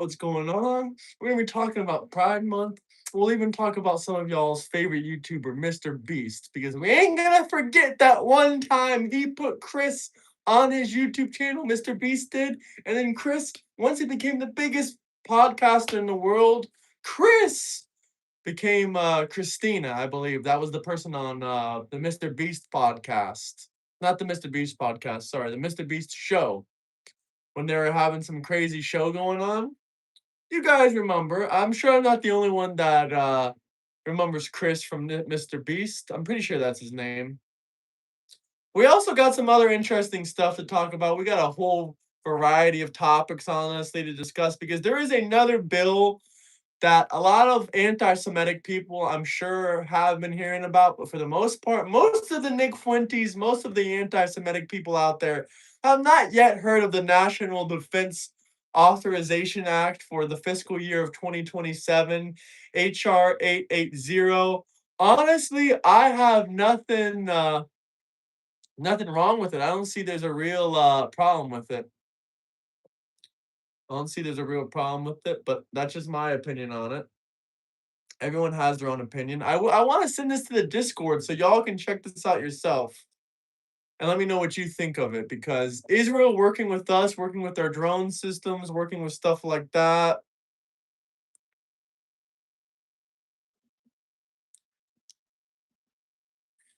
what's going on. We're gonna be talking about Pride Month. We'll even talk about some of y'all's favorite YouTuber, Mr. Beast, because we ain't gonna forget that one time he put Chris on his YouTube channel, Mr. Beast did. And then Chris, once he became the biggest podcaster in the world, Chris became Christina, I believe. That was the person on the Mr. Beast podcast. Not the Mr. Beast podcast, sorry, the Mr. Beast show. When they were having some crazy show going on. You guys remember. I'm sure I'm not the only one that remembers Chris from Mr. Beast. I'm pretty sure that's his name. We also got some other interesting stuff to talk about. We got a whole variety of topics, honestly, to discuss because there is another bill that a lot of anti-Semitic people, I'm sure, have been hearing about. But for the most part, most of the Nick Fuentes, most of the anti-Semitic people out there have not yet heard of the National Defense Authorization Act for the fiscal year of 2027, HR 880. Honestly, I have nothing wrong with it. I don't see there's a real problem with it. I don't see there's a real problem with it, but that's just my opinion on it. Everyone has their own opinion. I want to send this to the Discord so y'all can check this out yourself and let me know what you think of it because Israel working with us, working with our drone systems, working with stuff like that.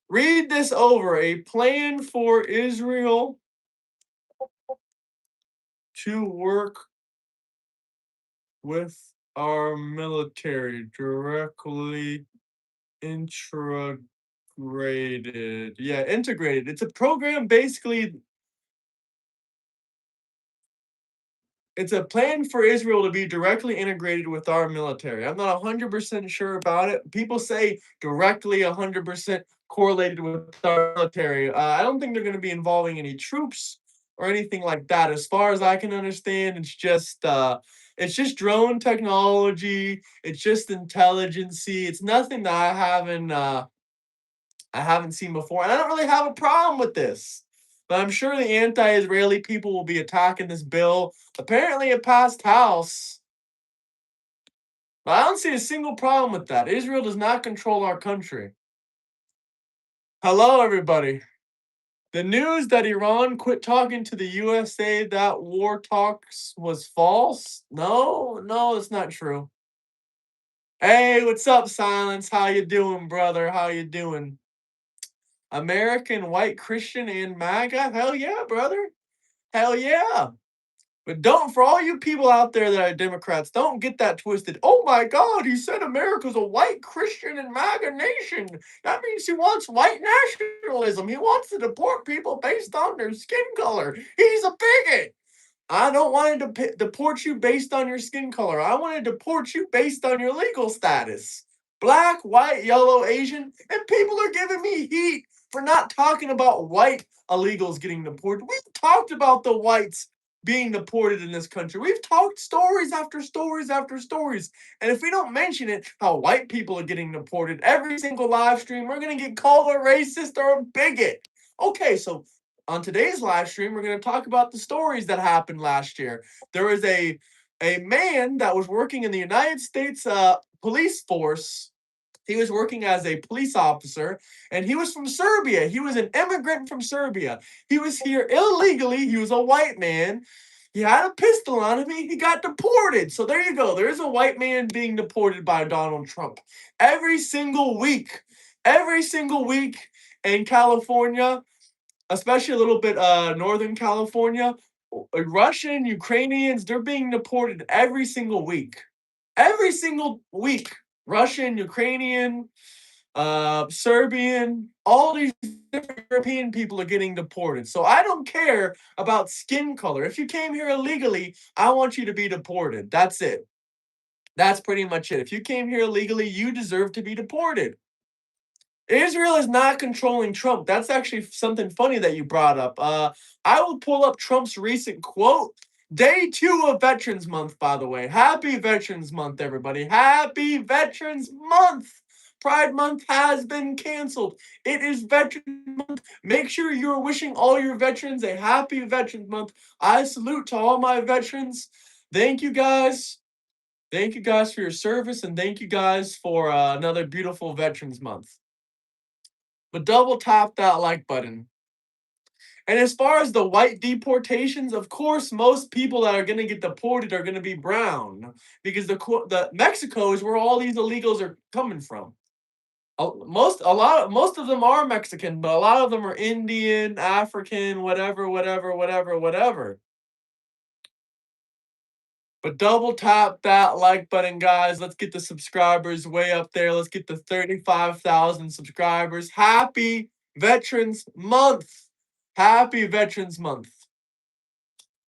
Read this over. A plan for Israel to work with our military directly integrated. Yeah, integrated. It's a program basically. It's a plan for Israel to be directly integrated with our military. I'm not 100% sure about it. People say directly 100% correlated with our military. I don't think they're going to be involving any troops or anything like that. As far as I can understand, it's just drone technology. It's just intelligency. It's nothing that I haven't seen before, and I don't really have a problem with this. But I'm sure the anti-Israeli people will be attacking this bill. Apparently, it passed House, but I don't see a single problem with that. Israel does not control our country. Hello, everybody. The news that Iran quit talking to the USA that war talks was false? No, it's not true. Hey, what's up, Silence? How you doing, brother? How you doing? American white Christian and MAGA? Hell yeah, brother. Hell yeah. But don't, for all you people out there that are Democrats, don't get that twisted. Oh my God, he said America's a white Christian and MAGA nation. That means he wants white nationalism. He wants to deport people based on their skin color. He's a bigot. I don't want to deport you based on your skin color. I want to deport you based on your legal status. Black, white, yellow, Asian, and people are giving me heat for not talking about white illegals getting deported. We've talked about the whites being deported in this country. We've talked stories after stories after stories. And if we don't mention it, how white people are getting deported every single live stream, we're going to get called a racist or a bigot. Okay, so on today's live stream, we're going to talk about the stories that happened last year. There was a man that was working in the United States police force. He was working as a police officer, and he was from Serbia. He was an immigrant from Serbia. He was here illegally. He was a white man. He had a pistol on him. He got deported. So there you go. There is a white man being deported by Donald Trump every single week. Every single week in California, especially a little bit Northern California, Russian, Ukrainians, they're being deported every single week. Every single week. Russian, Ukrainian, Serbian, all these different European people are getting deported. So I don't care about skin color. If you came here illegally, I want you to be deported. That's it. That's pretty much it. If you came here illegally, you deserve to be deported. Israel is not controlling Trump. That's actually something funny that you brought up. I will pull up Trump's recent quote. Day 2 of Veterans Month, by the way. Happy Veterans Month, everybody. Happy Veterans Month. Pride Month has been canceled. It is Veterans Month. Make sure you're wishing all your veterans a happy Veterans Month. I salute to all my veterans. Thank you guys. Thank you guys for your service, and thank you guys for another beautiful Veterans Month. But double tap that like button. And as far as the white deportations, of course, most people that are going to get deported are going to be brown because the Mexico is where all these illegals are coming from. Most of them are Mexican, but a lot of them are Indian, African, whatever, whatever, whatever, whatever. But double tap that like button, guys. Let's get the subscribers way up there. Let's get the 35,000 subscribers. Happy Veterans Month. Happy Veterans Month.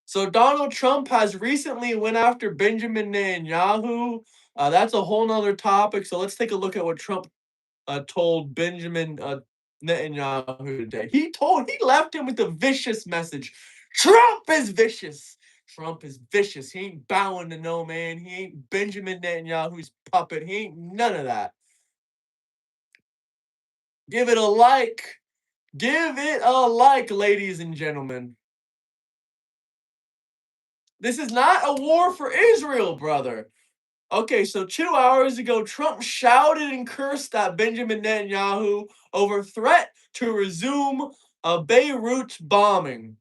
So Donald Trump has recently went after Benjamin Netanyahu. That's a whole nother topic. So let's take a look at what Trump told Benjamin Netanyahu today. He left him with a vicious message. Trump is vicious. Trump is vicious. He ain't bowing to no man. He ain't Benjamin Netanyahu's puppet. He ain't none of that. Give it a like. Give it a like, ladies and gentlemen. This is not a war for Israel, brother. Okay, so 2 hours ago, Trump shouted and cursed at Benjamin Netanyahu over threat to resume a Beirut bombing.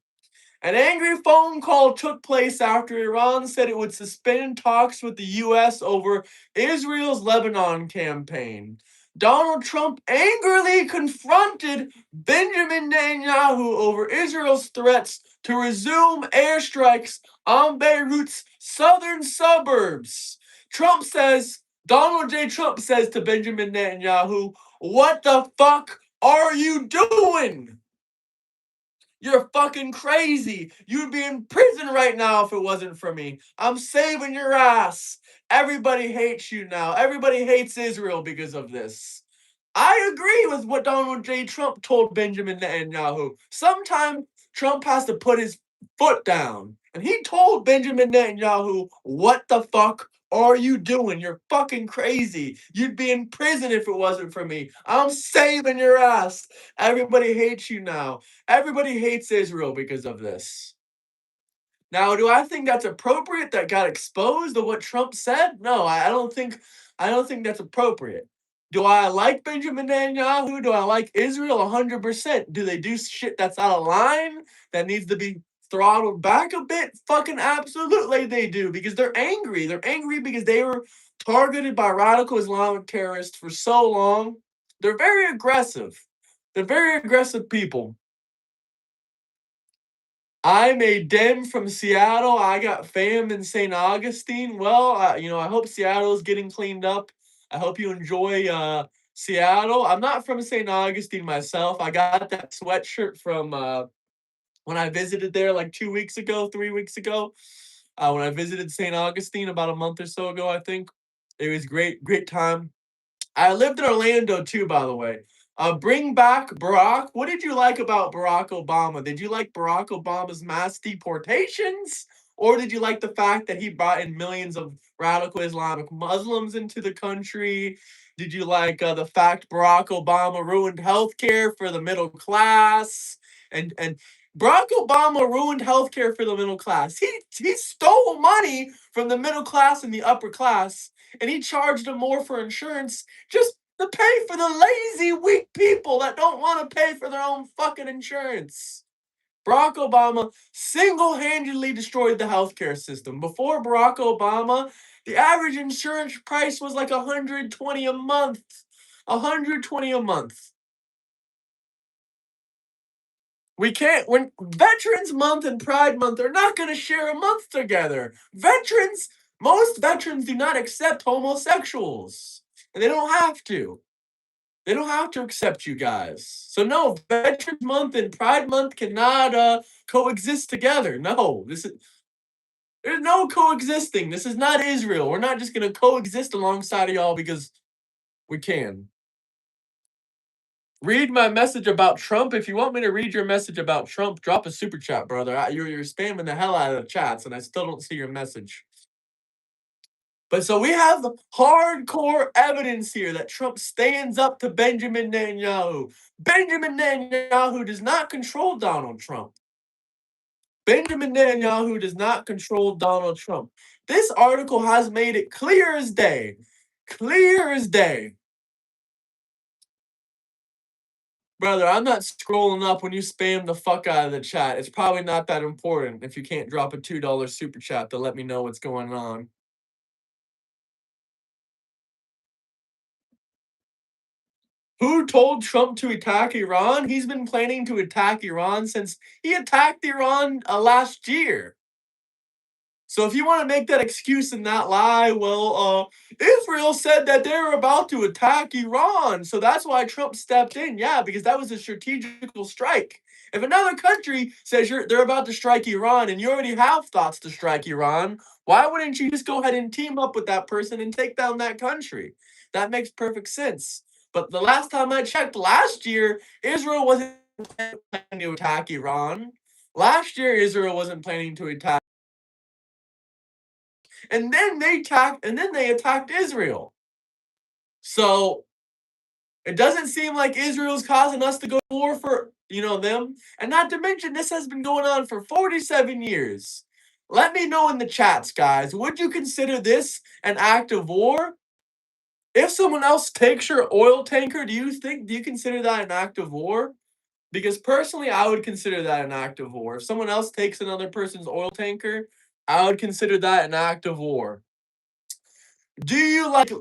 An angry phone call took place after Iran said it would suspend talks with the U.S. over Israel's Lebanon campaign. Donald Trump angrily confronted Benjamin Netanyahu over Israel's threats to resume airstrikes on Beirut's southern suburbs. Donald J. Trump says to Benjamin Netanyahu, "What the fuck are you doing? You're fucking crazy. You'd be in prison right now if it wasn't for me. I'm saving your ass. Everybody hates you now. Everybody hates Israel because of this." I agree with what Donald J. Trump told Benjamin Netanyahu. Sometimes Trump has to put his foot down. And he told Benjamin Netanyahu, "What the fuck are you doing? You're fucking crazy. You'd be in prison if it wasn't for me. I'm saving your ass. Everybody hates you now. Everybody hates Israel because of this." Now, do I think that's appropriate that got exposed of what Trump said? No, I don't think that's appropriate. Do I like Benjamin Netanyahu? Do I like Israel? 100%. Do they do shit that's out of line that needs to be throttled back a bit? Fucking absolutely they do because they're angry. They're angry because they were targeted by radical Islamic terrorists for so long. They're very aggressive. They're very aggressive people. I'm a Dem from Seattle. I got fam in St. Augustine. Well, I hope Seattle's getting cleaned up. I hope you enjoy Seattle. I'm not from St. Augustine myself. I got that sweatshirt from when I visited there like 2 weeks ago, 3 weeks ago. When I visited St. Augustine about a month or so ago, I think. It was great, great time. I lived in Orlando too, by the way. Bring back Barack. What did you like about Barack Obama? Did you like Barack Obama's mass deportations? Or did you like the fact that he brought in millions of radical Islamic Muslims into the country? Did you like the fact Barack Obama ruined healthcare for the middle class? And Barack Obama ruined healthcare for the middle class. He stole money from the middle class and the upper class, and he charged them more for insurance just to pay for the lazy, weak people that don't want to pay for their own fucking insurance. Barack Obama single handedly destroyed the healthcare system. Before Barack Obama, the average insurance price was like 120 a month. 120 a month. We can't, when Veterans Month and Pride Month are not going to share a month together. Most veterans do not accept homosexuals, and they don't have to. They don't have to accept you guys. So no, Veterans Month and Pride Month cannot coexist together. No, there's no coexisting. This is not Israel. We're not just gonna coexist alongside of y'all because we can. Read my message about Trump. If you want me to read your message about Trump, drop a super chat, brother. You're spamming the hell out of the chats, and I still don't see your message. But so we have hardcore evidence here that Trump stands up to Benjamin Netanyahu. Benjamin Netanyahu does not control Donald Trump. Benjamin Netanyahu does not control Donald Trump. This article has made it clear as day. Clear as day. Brother, I'm not scrolling up when you spam the fuck out of the chat. It's probably not that important if you can't drop a $2 super chat to let me know what's going on. Who told Trump to attack Iran? He's been planning to attack Iran since he attacked Iran last year. So if you want to make that excuse and not lie, well, Israel said that they were about to attack Iran, so that's why Trump stepped in. Yeah, because that was a strategical strike. If another country says they're about to strike Iran and you already have thoughts to strike Iran, why wouldn't you just go ahead and team up with that person and take down that country? That makes perfect sense. But the last time I checked, last year, Israel wasn't planning to attack Iran. Last year, Israel wasn't planning to attack. And then they attacked Israel. So it doesn't seem like Israel's causing us to go to war for, them. And not to mention, this has been going on for 47 years. Let me know in the chats, guys. Would you consider this an act of war? If someone else takes your oil tanker, do you consider that an act of war? Because personally, I would consider that an act of war. If someone else takes another person's oil tanker, I would consider that an act of war. Do you like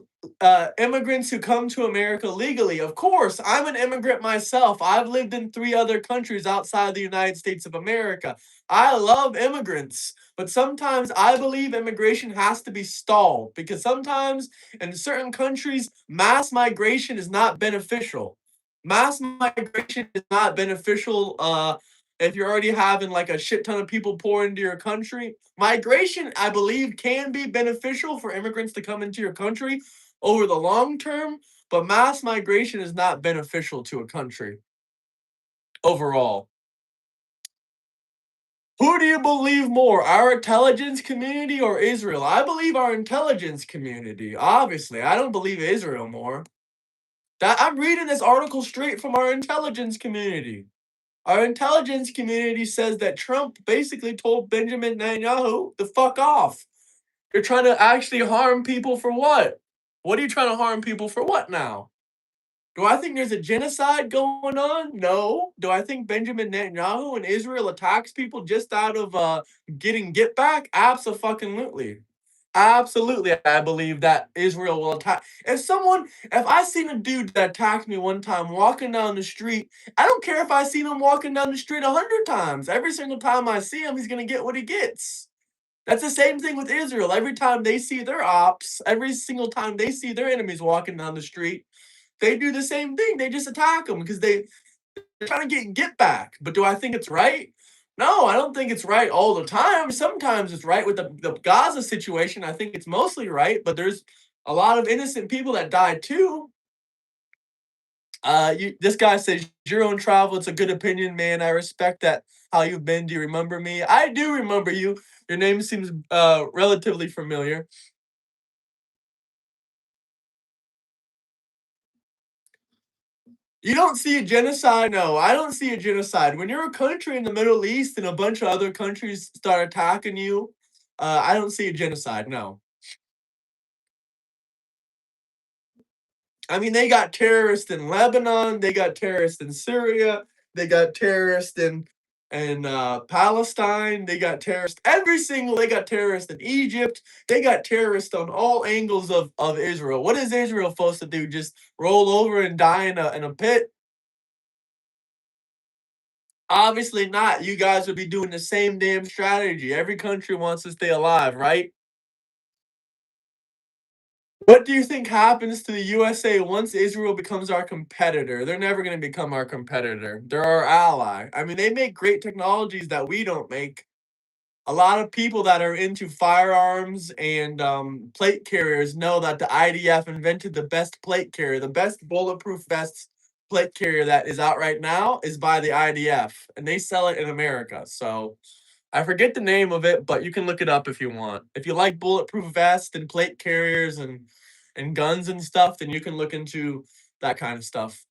immigrants who come to America legally? Of course, I'm an immigrant myself. I've lived in 3 other countries outside the United States of America. I love immigrants, but sometimes I believe immigration has to be stalled because sometimes in certain countries, mass migration is not beneficial. Mass migration is not beneficial if you're already having like a shit ton of people pour into your country. Migration, I believe, can be beneficial for immigrants to come into your country over the long term, but mass migration is not beneficial to a country overall. Who do you believe more, our intelligence community or Israel? I believe our intelligence community, obviously. I don't believe Israel more. That I'm reading this article straight from our intelligence community. Our intelligence community says that Trump basically told Benjamin Netanyahu to fuck off. You're trying to actually harm people for what? What are you trying to harm people for what now? Do I think there's a genocide going on? No. Do I think Benjamin Netanyahu and Israel attacks people just out of getting get back? Absolutely. Absolutely, I believe that Israel will attack. If I seen a dude that attacked me one time walking down the street, I don't care if I seen him walking down the street 100 times. Every single time I see him, he's gonna get what he gets. That's the same thing with Israel. Every time they see their ops, every single time they see their enemies walking down the street, they do the same thing. They just attack them because they're trying to get back. But do I think it's right? No, I don't think it's right all the time. Sometimes it's right with the Gaza situation. I think it's mostly right, but there's a lot of innocent people that died too. This guy says your own travel. It's a good opinion, man. I respect that. How you've been? Do you remember me? I do remember you. Your name seems relatively familiar. You don't see a genocide? No, I don't see a genocide. When you're a country in the Middle East and a bunch of other countries start attacking you, I don't see a genocide. No. I mean, they got terrorists in Lebanon, they got terrorists in Syria, they got terrorists in Palestine, they got terrorists they got terrorists in Egypt, they got terrorists on all angles of Israel. What is Israel supposed to do? Just roll over and die in a pit? Obviously not. You guys would be doing the same damn strategy. Every country wants to stay alive, right? What do you think happens to the USA once Israel becomes our competitor? They're never going to become our competitor. They're our ally. I mean, they make great technologies that we don't make. A lot of people that are into firearms and plate carriers know that the IDF invented the best plate carrier, the best bulletproof vest plate carrier that is out right now is by the IDF, and they sell it in America. So I forget the name of it, but you can look it up if you want. If you like bulletproof vests and plate carriers and guns and stuff, then you can look into that kind of stuff.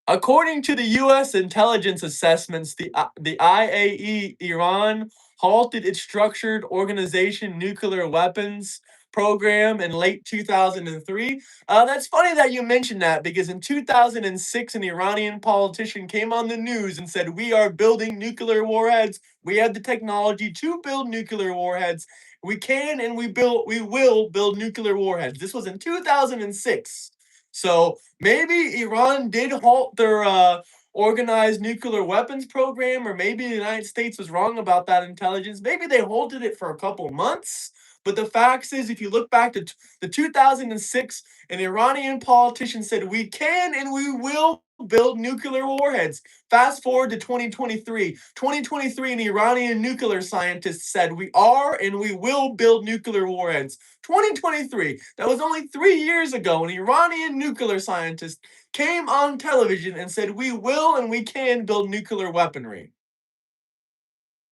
According to the U.S. intelligence assessments, the IAE Iran halted its structured organization nuclear weapons program in late 2003. That's funny that you mentioned that because in 2006, an Iranian politician came on the news and said, "We are building nuclear warheads. We have the technology to build nuclear warheads. We can and we will build nuclear warheads." This was in 2006. So maybe Iran did halt their organized nuclear weapons program, or maybe the United States was wrong about that intelligence. Maybe they halted it for a couple months. But the fact is, if you look back to the 2006, an Iranian politician said, "We can and we will build nuclear warheads." Fast forward to 2023. 2023, an Iranian nuclear scientist said, "We are and we will build nuclear warheads." 2023. That was only 3 years ago. An Iranian nuclear scientist came on television and said, "We will and we can build nuclear weaponry."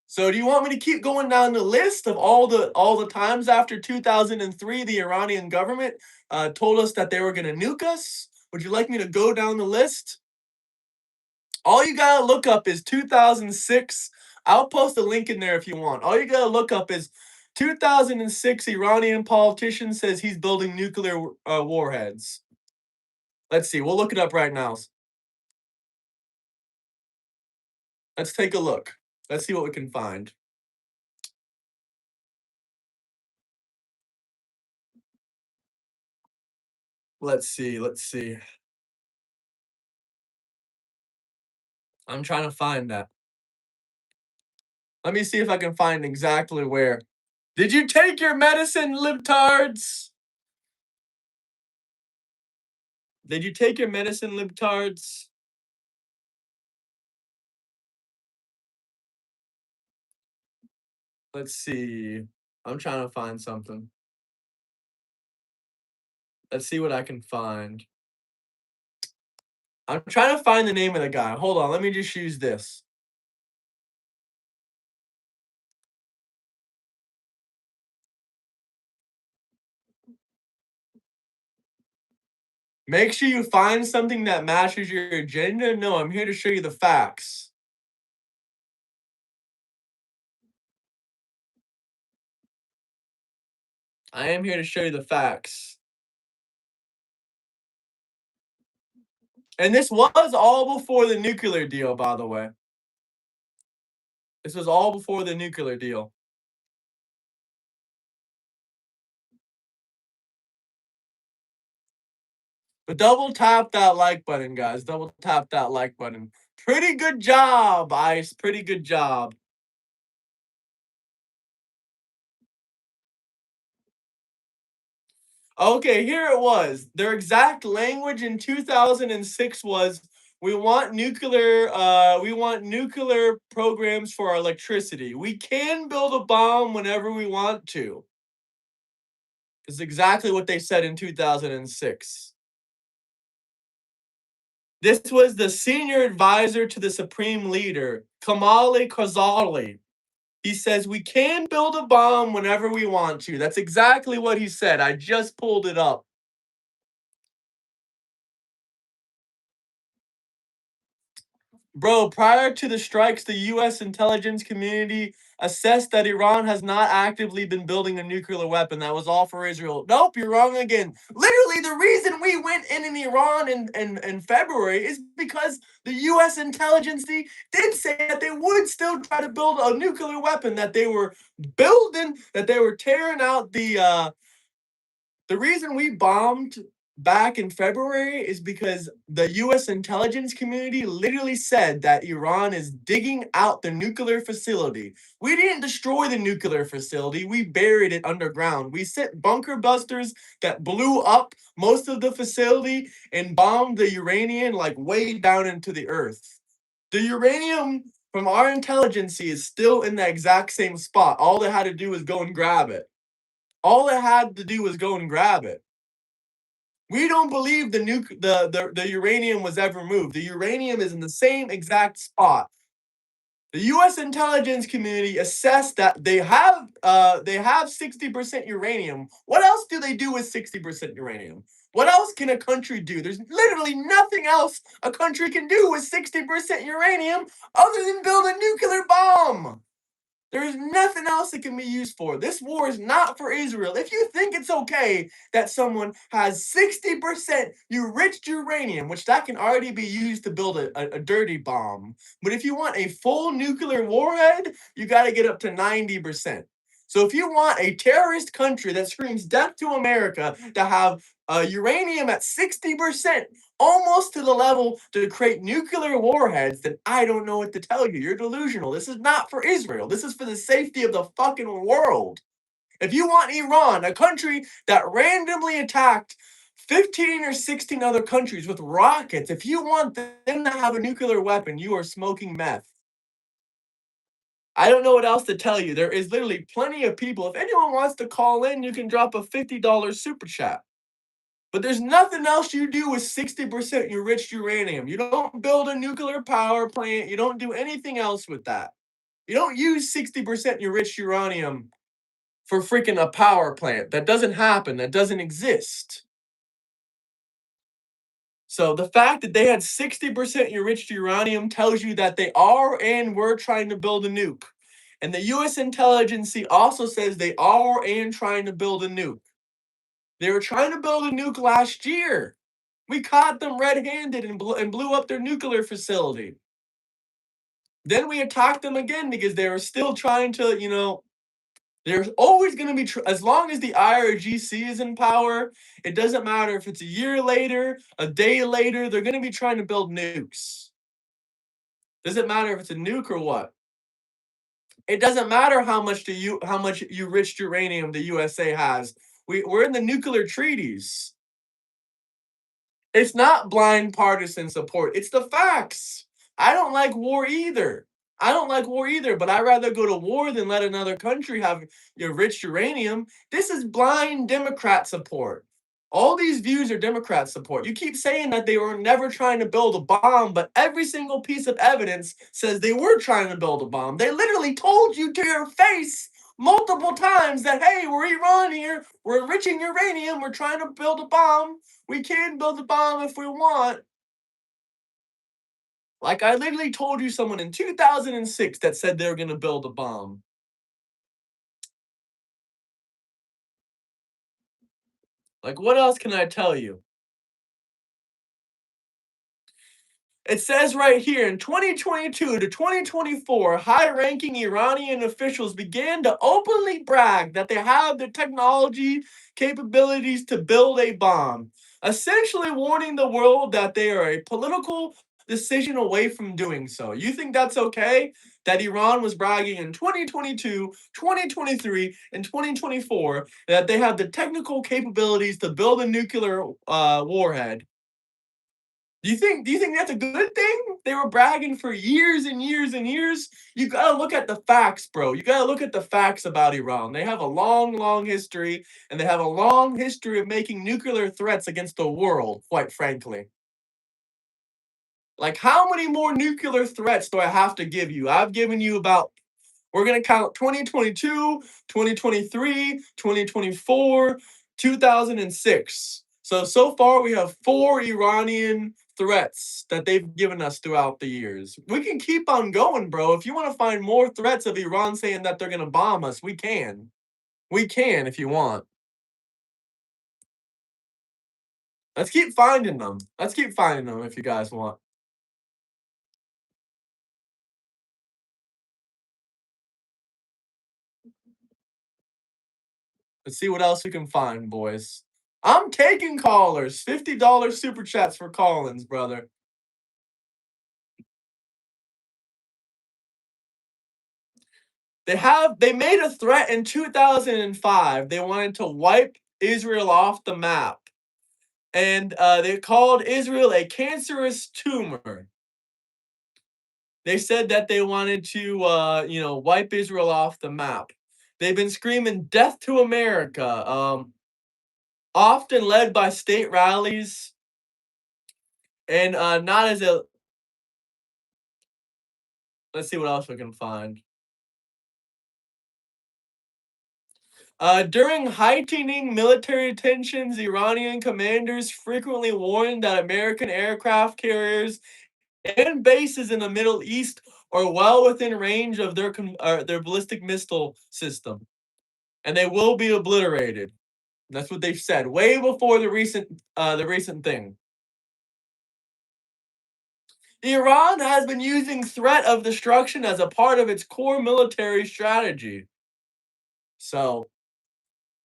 So, do you want me to keep going down the list of all the times after 2003 the Iranian government told us that they were going to nuke us? Would you like me to go down the list? All you gotta look up is 2006. I'll post a link in there if you want. All you gotta look up is 2006 Iranian politician says he's building nuclear warheads. Let's see. We'll look it up right now. Let's take a look. Let's see what we can find. Let's see. Let's see. I'm trying to find that. Let me see if I can find exactly where. Did you take your medicine, libtards? Did you take your medicine, libtards? Let's see. I'm trying to find something. Let's see what I can find. I'm trying to find the name of the guy. Hold on, let me just use this. Make sure you find something that matches your agenda. No, I'm here to show you the facts. I am here to show you the facts. And this was all before the nuclear deal, by the way. This was all before the nuclear deal. But double tap that like button, guys. Double tap that like button. Pretty good job, Ice. Pretty good job. Okay, here it was. Their exact language in 2006 was, we want nuclear programs for our electricity. We can build a bomb whenever we want to." Is exactly what they said in 2006. This was the senior advisor to the supreme leader, Kamali Khazali. He says, "We can build a bomb whenever we want to." That's exactly what he said. I just pulled it up. Bro, prior to the strikes, the US intelligence community assessed that Iran has not actively been building a nuclear weapon. That was all for Israel. Nope, you're wrong again. Literally, the reason we went in Iran in February is because the US intelligence did say that they would still try to build a nuclear weapon, that they were building, that they were tearing out the reason we bombed back in February is because the US intelligence community literally said that Iran is digging out the nuclear facility. We didn't destroy the nuclear facility, we buried it underground. We sent bunker busters that blew up most of the facility and bombed the uranium like way down into the earth. The uranium from our intelligence is still in the exact same spot. All they had to do was go and grab it. All it had to do was go and grab it. We don't believe the uranium was ever moved. The uranium is in the same exact spot. The U.S. intelligence community assessed that they have 60% uranium. What else do they do with 60% uranium? What else can a country do? There's literally nothing else a country can do with 60% uranium other than build a nuclear bomb. There's nothing else it can be used for. This war is not for Israel. If you think it's okay that someone has 60% enriched uranium, which that can already be used to build a dirty bomb, but if you want a full nuclear warhead, you got to get up to 90%. So if you want a terrorist country that screams death to America to have uranium at 60%, almost to the level to create nuclear warheads, then I don't know what to tell you. You're delusional. This is not for Israel. This is for the safety of the fucking world. If you want Iran, a country that randomly attacked 15 or 16 other countries with rockets, if you want them to have a nuclear weapon, you are smoking meth. I don't know what else to tell you. There is literally plenty of people. If anyone wants to call in, you can drop a $50 super chat. But there's nothing else you do with 60% enriched uranium. You don't build a nuclear power plant. You don't do anything else with that. You don't use 60% enriched uranium for freaking a power plant. That doesn't happen. That doesn't exist. So the fact that they had 60% enriched uranium tells you that they are and were trying to build a nuke. And the US intelligence also says they are and trying to build a nuke. They were trying to build a nuke last year. We caught them red-handed and blew up their nuclear facility. Then we attacked them again because they were still trying to, there's always going to be, as long as the IRGC is in power, it doesn't matter if it's a year later, a day later, they're going to be trying to build nukes. Doesn't matter if it's a nuke or what. It doesn't matter how much enriched uranium the USA has. We're in the nuclear treaties. It's not blind partisan support. It's the facts. I don't like war either. I don't like war either, but I'd rather go to war than let another country have rich uranium. This is blind Democrat support. All these views are Democrat support. You keep saying that they were never trying to build a bomb, but every single piece of evidence says they were trying to build a bomb. They literally told you to your face multiple times that, hey, we're Iran here, we're enriching uranium, we're trying to build a bomb. We can build a bomb if we want. Like I literally told you someone in 2006 that said they were going to build a bomb. Like what else can I tell you? It says right here in 2022 to 2024, high ranking Iranian officials began to openly brag that they have the technology capabilities to build a bomb, essentially warning the world that they are a political decision away from doing so. You think that's okay? That Iran was bragging in 2022, 2023, and 2024 that they have the technical capabilities to build a nuclear warhead. Do you think that's a good thing? They were bragging for years and years and years. You gotta look at the facts, bro. You gotta look at the facts about Iran. They have a long, long history, and they have a long history of making nuclear threats against the world, quite frankly. Like, how many more nuclear threats do I have to give you? I've given you about, we're going to count 2022, 2023, 2024, 2006. So far we have 4 Iranian threats that they've given us throughout the years. We can keep on going, bro. If you want to find more threats of Iran saying that they're going to bomb us, we can. We can if you want. Let's keep finding them. Let's keep finding them if you guys want. Let's see what else we can find, boys. I'm taking callers. $50 super chats for Collins, brother. They made a threat in 2005. They wanted to wipe Israel off the map. And they called Israel a cancerous tumor. They said that they wanted to wipe Israel off the map. They've been screaming death to America. Often led by state rallies and not as a Let's see what else we can find. During heightening military tensions, Iranian commanders frequently warned that American aircraft carriers and bases in the Middle East are well within range of their ballistic missile system, and they will be obliterated. That's what they've said way before the recent thing. Iran has been using threat of destruction as a part of its core military strategy. So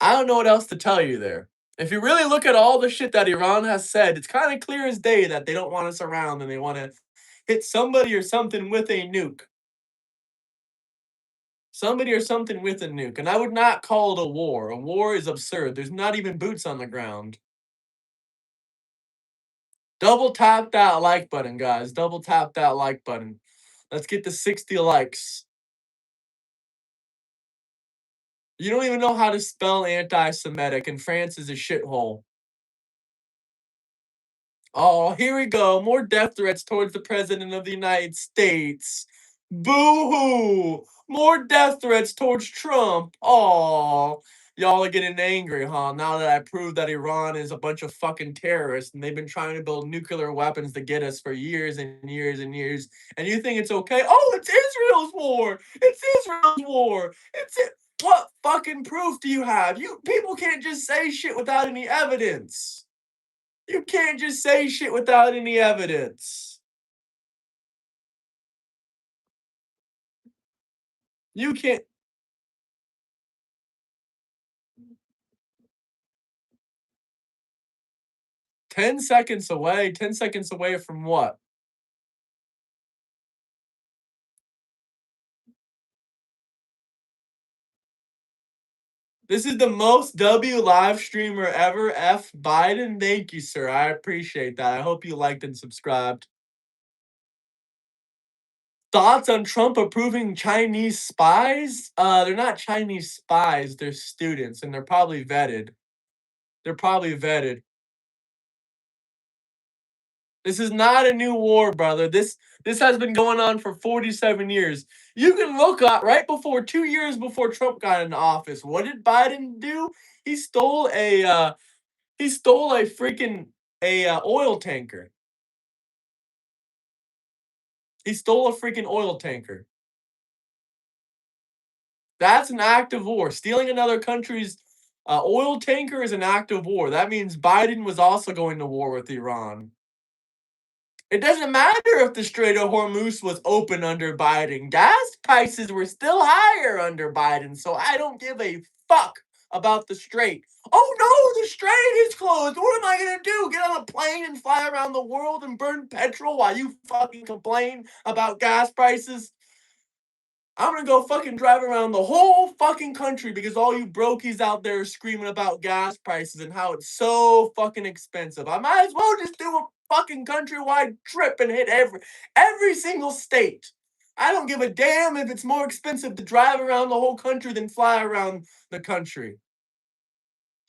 I don't know what else to tell you there. If you really look at all the shit that Iran has said, it's kind of clear as day that they don't want us around and they want to hit somebody or something with a nuke. Somebody or something with a nuke. And I would not call it a war. A war is absurd. There's not even boots on the ground. Double tap that like button, guys. Double tap that like button. Let's get to 60 likes. You don't even know how to spell anti Semitic, and France is a shithole. Oh, here we go. More death threats towards the President of the United States. Boo hoo. More death threats towards Trump. Oh, y'all are getting angry, huh? Now that I proved that Iran is a bunch of fucking terrorists and they've been trying to build nuclear weapons to get us for years and years and years. And you think it's okay? Oh, it's Israel's war. It's Israel's war. What fucking proof do you have? You people can't just say shit without any evidence. You can't just say shit without any evidence. You can't 10 seconds away, 10 seconds away from what? This is the most W live streamer ever. F Biden. Thank you, sir. I appreciate that. I hope you liked and subscribed. Thoughts on Trump approving Chinese spies? They're not Chinese spies, they're students, and they're probably vetted. They're probably vetted. This is not a new war, brother. This has been going on for 47 years. You can look up right before 2 years before Trump got into office. What did Biden do? He stole a freaking oil tanker. He stole a freaking oil tanker. That's an act of war. Stealing another country's oil tanker is an act of war. That means Biden was also going to war with Iran. It doesn't matter if the Strait of Hormuz was open under Biden. Gas prices were still higher under Biden, so I don't give a fuck about the strait. Oh no, the strait is closed. What am I gonna do? Get on a plane and fly around the world and burn petrol while you fucking complain about gas prices? I'm gonna go fucking drive around the whole fucking country because all you brokies out there are screaming about gas prices and how it's so fucking expensive. I might as well just do a fucking countrywide trip and hit every single state. I don't give a damn if it's more expensive to drive around the whole country than fly around the country.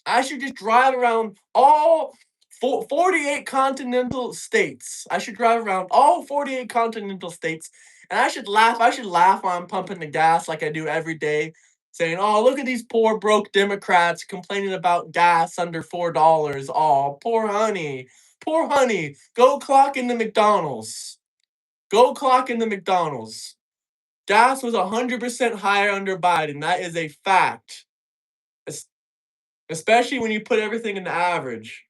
I should just drive around all 48 continental states. I should drive around all 48 continental states. And I should laugh. I should laugh while I'm pumping the gas like I do every day, saying, oh, look at these poor, broke Democrats complaining about gas under $4. Oh, poor honey. Poor honey. Go clock in the McDonald's. Go clock in the McDonald's. Gas was 100% higher under Biden. That is a fact. Especially when you put everything in the average.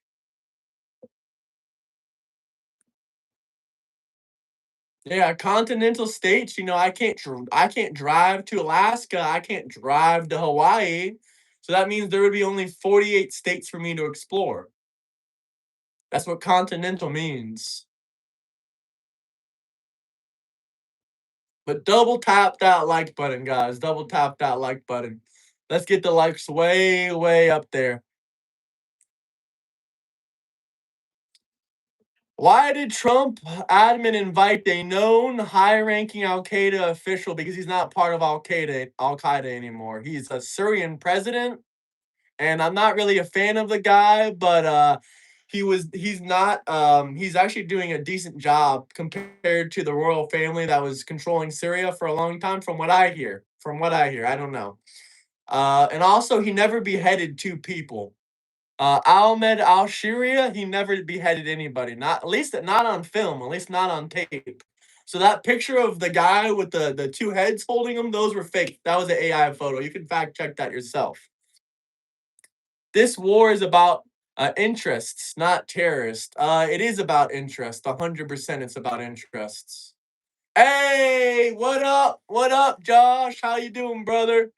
Yeah, continental states, I can't drive to Alaska, I can't drive to Hawaii. So that means there would be only 48 states for me to explore. That's what continental means. But double tap that like button, guys. Double tap that like button. Let's get the likes way, way up there. Why did Trump admin invite a known high-ranking Al Qaeda official? Because he's not part of Al Qaeda anymore. He's a Syrian president, and I'm not really a fan of the guy, but he's actually doing a decent job compared to the royal family that was controlling Syria for a long time, from what I hear. From what I hear, I don't know. And also, he never beheaded two people. Ahmed Al Sharia, he never beheaded anybody. Not at least not on film, at least not on tape. So that picture of the guy with the two heads holding him, those were fake. That was an AI photo. You can fact check that yourself. This war is about interests, not terrorists. It is about interest. 100% it's about interests. Hey, what up? What up, Josh? How you doing, brother?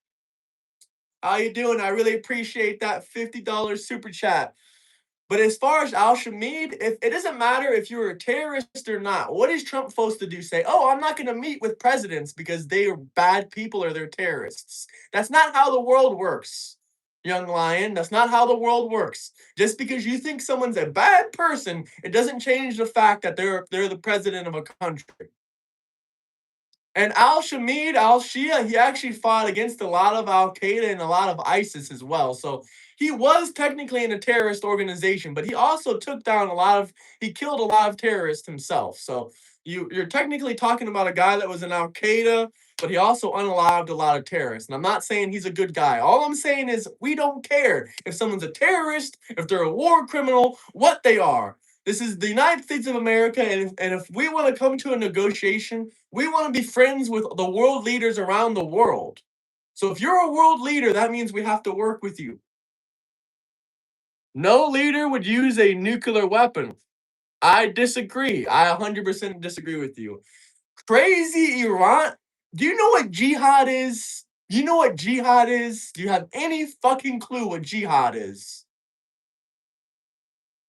How you doing? I really appreciate that $50 super chat. But as far as Al Shamid, if it doesn't matter if you're a terrorist or not, what is Trump supposed to do? Say, oh, I'm not going to meet with presidents because they are bad people or they're terrorists. That's not how the world works, young lion. That's not how the world works. Just because you think someone's a bad person, it doesn't change the fact that they're the president of a country. And Al Shamid, Al Shia, he actually fought against a lot of Al Qaeda and a lot of ISIS as well. So he was technically in a terrorist organization, but he also took down he killed a lot of terrorists himself. So you're technically talking about a guy that was in Al Qaeda, but he also unalived a lot of terrorists. And I'm not saying he's a good guy. All I'm saying is we don't care if someone's a terrorist, if they're a war criminal, what they are. This is the United States of America, and if we want to come to a negotiation, we want to be friends with the world leaders around the world. So if you're a world leader, that means we have to work with you. No leader would use a nuclear weapon. I disagree. I 100% disagree with you. Crazy Iran. Do you know what jihad is? You know what jihad is? Do you have any fucking clue what jihad is?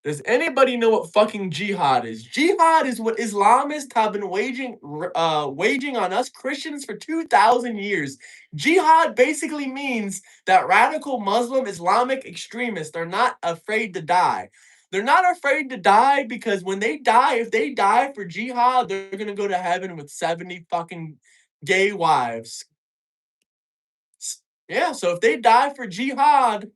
Does anybody know what fucking jihad is? Jihad is what Islamists have been waging on us Christians for 2,000 years. Jihad basically means that radical Muslim Islamic extremists are not afraid to die. They're not afraid to die because when they die, if they die for jihad, they're gonna go to heaven with 70 fucking gay wives. Yeah, so if they die for jihad,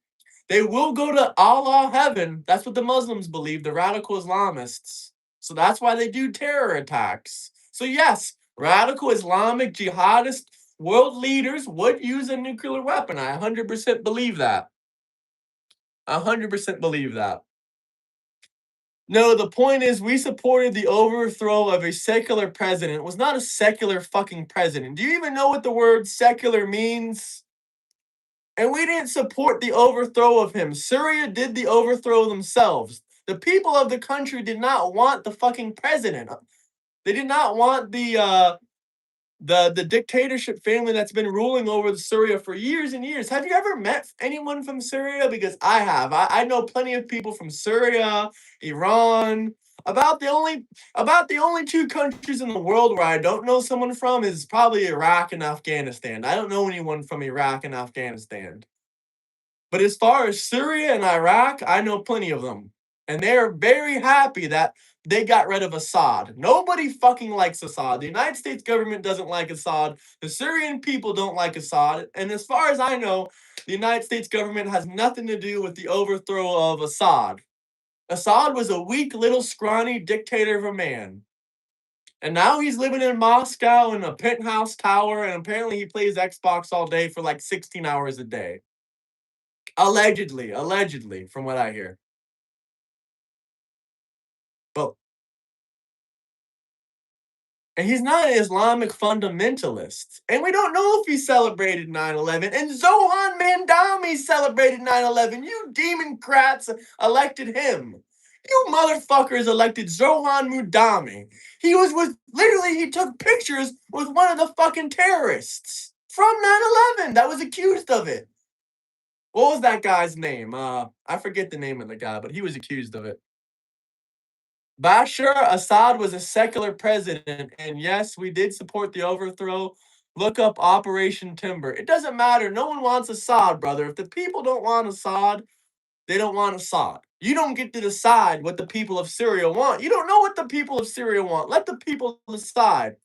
they will go to Allah heaven. That's what the Muslims believe, the radical Islamists. So that's why they do terror attacks. So yes, radical Islamic jihadist world leaders would use a nuclear weapon. I 100% believe that. I 100% believe that. No, the point is we supported the overthrow of a secular president. It was not a secular fucking president. Do you even know what the word secular means? And we didn't support the overthrow of him. Syria did the overthrow themselves. The people of the country did not want the fucking president. They did not want the dictatorship family that's been ruling over Syria for years and years. Have you ever met anyone from Syria? Because I have. I know plenty of people from Syria, Iran. About the only two countries in the world where I don't know someone from is probably Iraq and Afghanistan. I don't know anyone from Iraq and Afghanistan. But as far as Syria and Iraq, I know plenty of them. And they're very happy that they got rid of Assad. Nobody fucking likes Assad. The United States government doesn't like Assad. The Syrian people don't like Assad. And as far as I know, the United States government has nothing to do with the overthrow of Assad. Assad was a weak, little, scrawny dictator of a man. And now he's living in Moscow in a penthouse tower, and apparently he plays Xbox all day for like 16 hours a day. Allegedly, from what I hear. But and he's not an Islamic fundamentalist. And we don't know if he celebrated 9/11. And Zohan Mandami celebrated 9/11. You Democrats elected him. You motherfuckers elected Zohan Mudami. He took pictures with one of the fucking terrorists from 9/11 that was accused of it. What was that guy's name? I forget the name of the guy, but he was accused of it. Bashar Assad was a secular president, and yes, we did support the overthrow. Look up Operation Timber. It doesn't matter. No one wants Assad, brother. If the people don't want Assad, they don't want Assad. You don't get to decide what the people of Syria want. You don't know what the people of Syria want. Let the people decide.